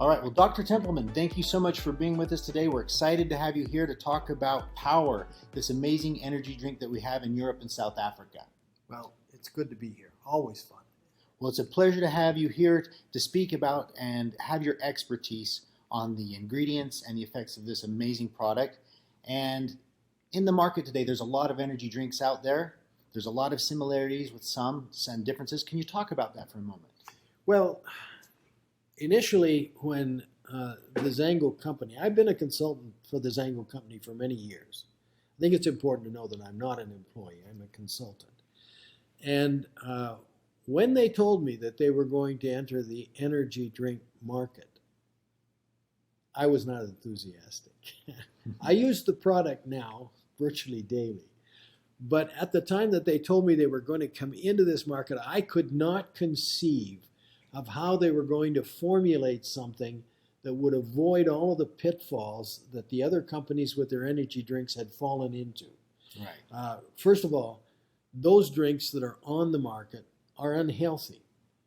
All right, well, Dr. Templeman, thank you so much for being with us today. We're excited to have you here to talk about Power, this amazing energy drink that we have in Europe and South Africa. Well, it's good to be here. Always fun. Well, it's a pleasure to have you here to speak about and have your expertise on the ingredients and the effects of this amazing product. And in the market today, there's a lot of energy drinks out there. There's a lot of similarities with some differences. Can you talk about that for a moment? Well, initially when the XanGo company, I've been a consultant for the XanGo company for many years. I think it's important to know that I'm not an employee, I'm a consultant. And when they told me that they were going to enter the energy drink market, I was not enthusiastic. I use the product now virtually daily. But at the time that they told me they were going to come into this market, I could not conceive of how they were going to formulate something that would avoid all of the pitfalls that the other companies with their energy drinks had fallen into. Right. First of all, those drinks that are on the market are unhealthy.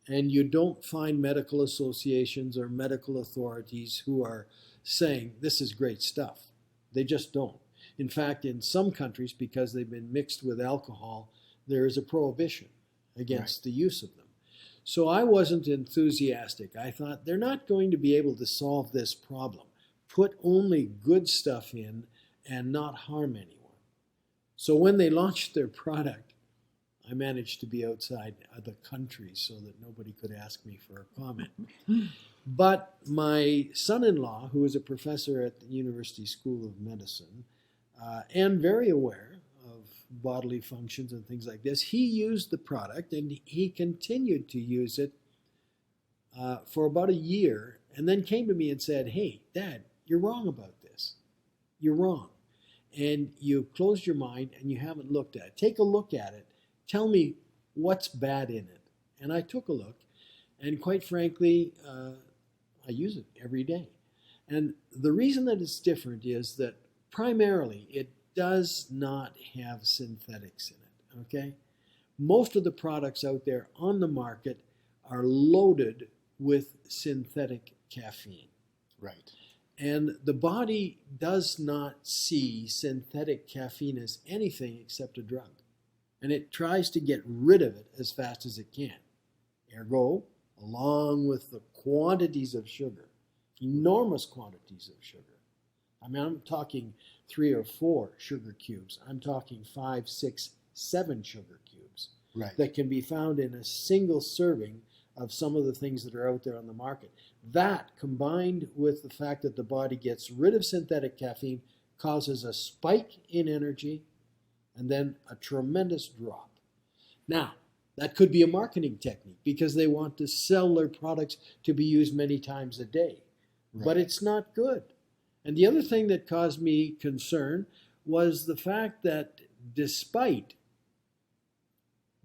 And you don't find medical associations or medical authorities who are saying this is great stuff. They just don't. In fact, in some countries, because they've been mixed with alcohol, there is a prohibition against the use of them. So I wasn't enthusiastic. I thought they're not going to be able to solve this problem. Put only good stuff in and not harm anyone. So when they launched their product, I managed to be outside of the country so that nobody could ask me for a comment. But my son-in-law, who is a professor at the University School of Medicine, and very aware of bodily functions and things like this, he used the product and he continued to use it for about a year, and then came to me and said, "Hey, Dad, you're wrong about this. You're wrong. And you closed your mind and you haven't looked at it. Take a look at it. Tell me what's bad in it." And I took a look, and quite frankly, I use it every day. And the reason that it's different is that primarily it does not have synthetics in it, okay? Most of the products out there on the market are loaded with synthetic caffeine. Right. And the body does not see synthetic caffeine as anything except a drug. And it tries to get rid of it as fast as it can. Ergo, along with the quantities of sugar, enormous quantities of sugar. I mean, I'm talking 3 or 4 sugar cubes. I'm talking 5, 6, 7 sugar cubes that can be found in a single serving of some of the things that are out there on the market. That, combined with the fact that the body gets rid of synthetic caffeine, causes a spike in energy and then a tremendous drop. Now, that could be a marketing technique because they want to sell their products to be used many times a day. But it's not good. And the other thing that caused me concern was the fact that despite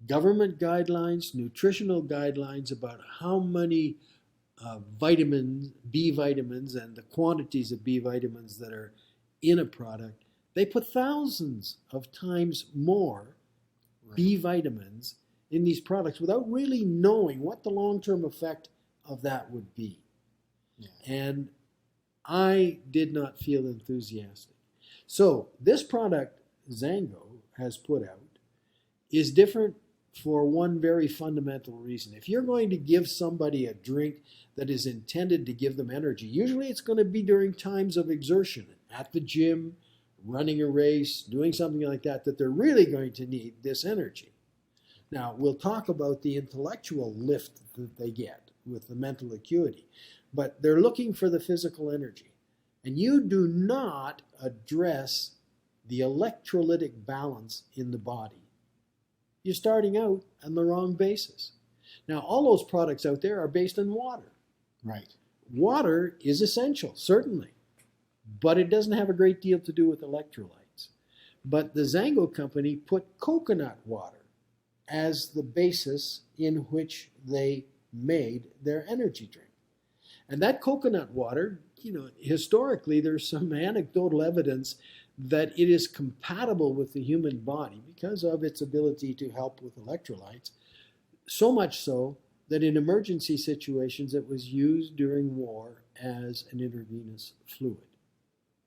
government guidelines, nutritional guidelines about how many vitamins, B vitamins, and the quantities of B vitamins that are in a product, they put thousands of times more B vitamins in these products without really knowing what the long-term effect of that would be. Yeah. And I did not feel enthusiastic. So this product XanGo has put out is different for one very fundamental reason. If you're going to give somebody a drink that is intended to give them energy, usually it's going to be during times of exertion, at the gym, running a race, doing something like that, that they're really going to need this energy. Now, we'll talk about the intellectual lift that they get with the mental acuity, but they're looking for the physical energy. And you do not address the electrolytic balance in the body. You're starting out on the wrong basis. Now, all those products out there are based on water. Right. Water is essential, certainly, but it doesn't have a great deal to do with electrolytes. But the XanGo company put coconut water as the basis in which they made their energy drink. And that coconut water, historically there's some anecdotal evidence that it is compatible with the human body because of its ability to help with electrolytes, so much so that in emergency situations it was used during war as an intravenous fluid.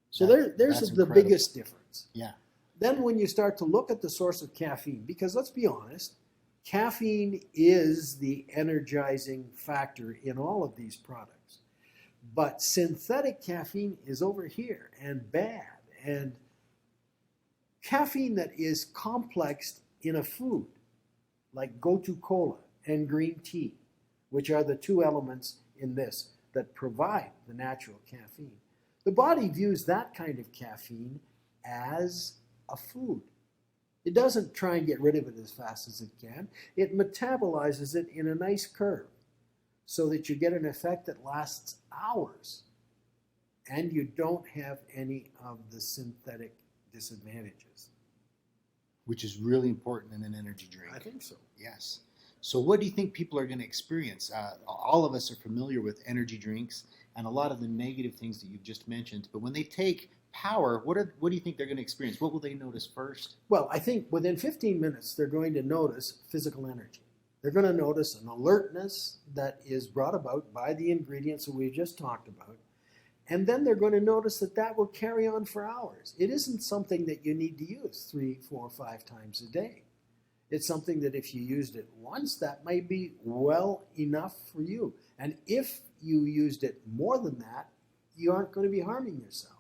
So That- there's that's the incredible. biggest difference. Yeah. Then when you start to look at the source of caffeine, because let's be honest, caffeine is the energizing factor in all of these products. But synthetic caffeine is over here and bad. And caffeine that is complexed in a food, like gotu kola and green tea, which are the two elements in this that provide the natural caffeine. The body views that kind of caffeine as a food. It doesn't try and get rid of it as fast as it can. It metabolizes it in a nice curve so that you get an effect that lasts hours and you don't have any of the synthetic disadvantages. Which is really important in an energy drink. I think so. Yes. So what do you think people are going to experience? All of us are familiar with energy drinks and a lot of the negative things that you've just mentioned. But when they take power, what do you think they're going to experience? What will they notice first? Well, I think within 15 minutes, they're going to notice physical energy. They're going to notice an alertness that is brought about by the ingredients that we've just talked about. And then they're going to notice that that will carry on for hours. It isn't something that you need to use 3, 4, 5 times a day. It's something that if you used it once, that might be well enough for you. And if you used it more than that, you aren't going to be harming yourself.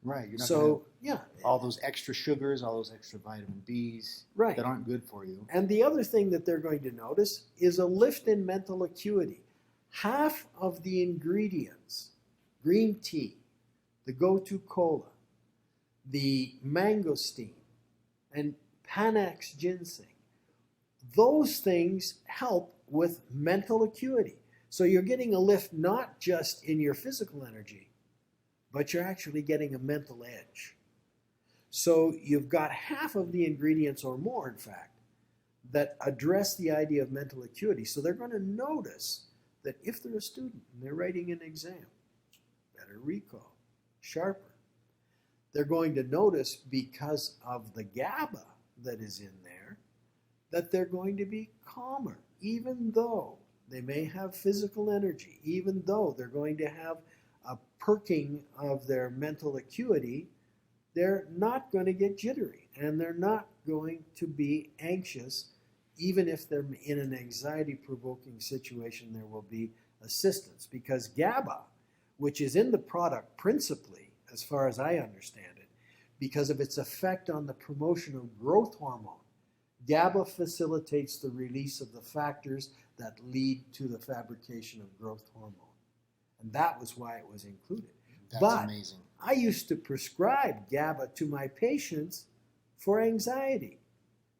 Right. You're not So, yeah. gonna, all those extra sugars, all those extra vitamin Bs Right. that aren't good for you. And the other thing that they're going to notice is a lift in mental acuity. Half of the ingredients, green tea, the gotu kola, the mangosteen, and Panax ginseng, those things help with mental acuity. So you're getting a lift not just in your physical energy, but you're actually getting a mental edge. So you've got half of the ingredients or more, in fact, that address the idea of mental acuity. So they're going to notice that if they're a student and they're writing an exam, better recall, sharper. They're going to notice, because of the GABA that is in there, that they're going to be calmer, even though they may have physical energy, even though they're going to have a perking of their mental acuity. They're not going to get jittery, and they're not going to be anxious. Even if they're in an anxiety-provoking situation, there will be assistance, because GABA, which is in the product principally, as far as I understand it, because of its effect on the promotion of growth hormone, GABA facilitates the release of the factors that lead to the fabrication of growth hormone. And that was why it was included. That's but amazing. I used to prescribe GABA to my patients for anxiety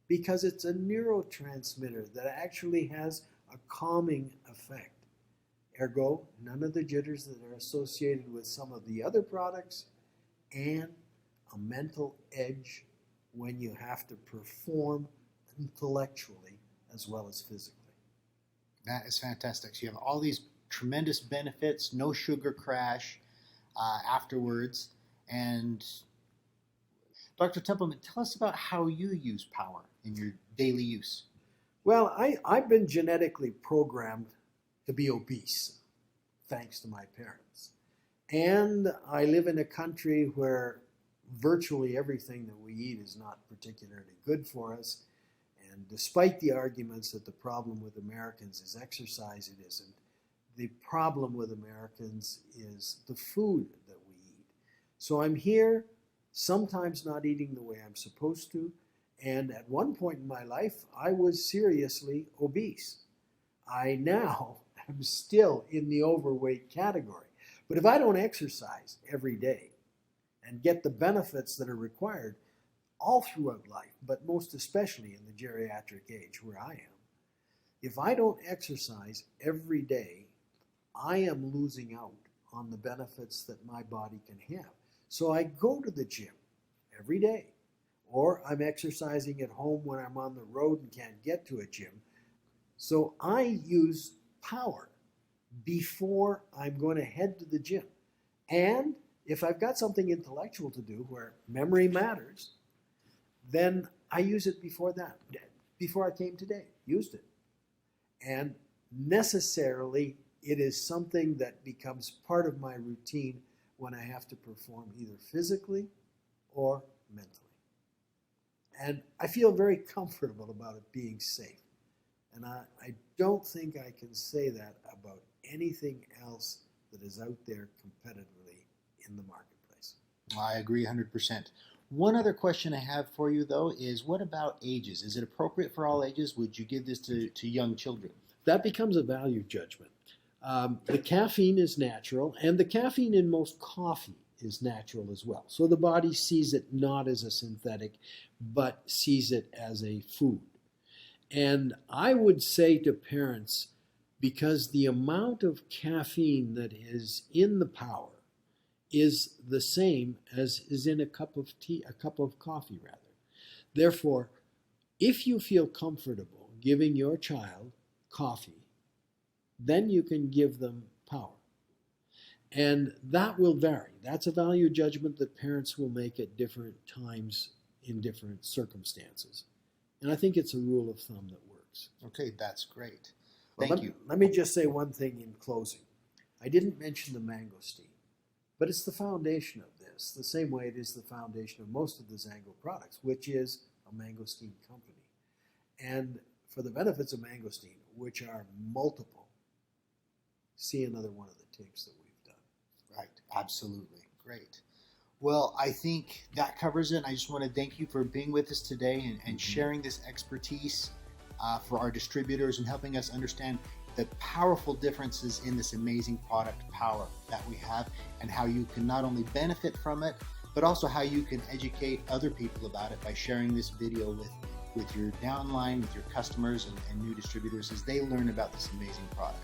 because it's a neurotransmitter that actually has a calming effect. Ergo, none of the jitters that are associated with some of the other products, and a mental edge when you have to perform intellectually as well as physically. That is fantastic. So you have all these tremendous benefits, no sugar crash afterwards. And Dr. Templeman, tell us about how you use power in your daily use. Well, I've been genetically programmed to be obese, thanks to my parents. And I live in a country where virtually everything that we eat is not particularly good for us. And despite the arguments that the problem with Americans is exercise, it isn't. The problem with Americans is the food that we eat. So I'm here, sometimes not eating the way I'm supposed to. And at one point in my life, I was seriously obese. I now am still in the overweight category. But if I don't exercise every day and get the benefits that are required all throughout life, but most especially in the geriatric age where I am, if I don't exercise every day, I am losing out on the benefits that my body can have. So I go to the gym every day, or I'm exercising at home when I'm on the road and can't get to a gym. So I use power before I'm going to head to the gym. And if I've got something intellectual to do where memory matters, then I use it before that. Before I came today, used it. And necessarily, it is something that becomes part of my routine when I have to perform either physically or mentally. And I feel very comfortable about it being safe. And I don't think I can say that about anything else that is out there competitively in the marketplace. I agree 100%. One other question I have for you, though, is what about ages? Is it appropriate for all ages? Would you give this to young children? That becomes a value judgment. The caffeine is natural, and the caffeine in most coffee is natural as well. So the body sees it not as a synthetic, but sees it as a food. And I would say to parents, because the amount of caffeine that is in the power is the same as is in a cup of tea, a cup of coffee rather. Therefore, if you feel comfortable giving your child coffee, then you can give them power. And that will vary. That's a value judgment that parents will make at different times in different circumstances. And I think it's a rule of thumb that works. Okay, that's great. Well, Thank you. Let me just say one thing in closing. I didn't mention the mangosteen, but it's the foundation of this, the same way it is the foundation of most of the XanGo products, which is a mangosteen company. And for the benefits of mangosteen, which are multiple, see another one of the tapes that we've done. Right, absolutely. Great. Well, I think that covers it. I just want to thank you for being with us today and sharing this expertise for our distributors and helping us understand the powerful differences in this amazing product power that we have and how you can not only benefit from it, but also how you can educate other people about it by sharing this video with your downline, with your customers and new distributors as they learn about this amazing product.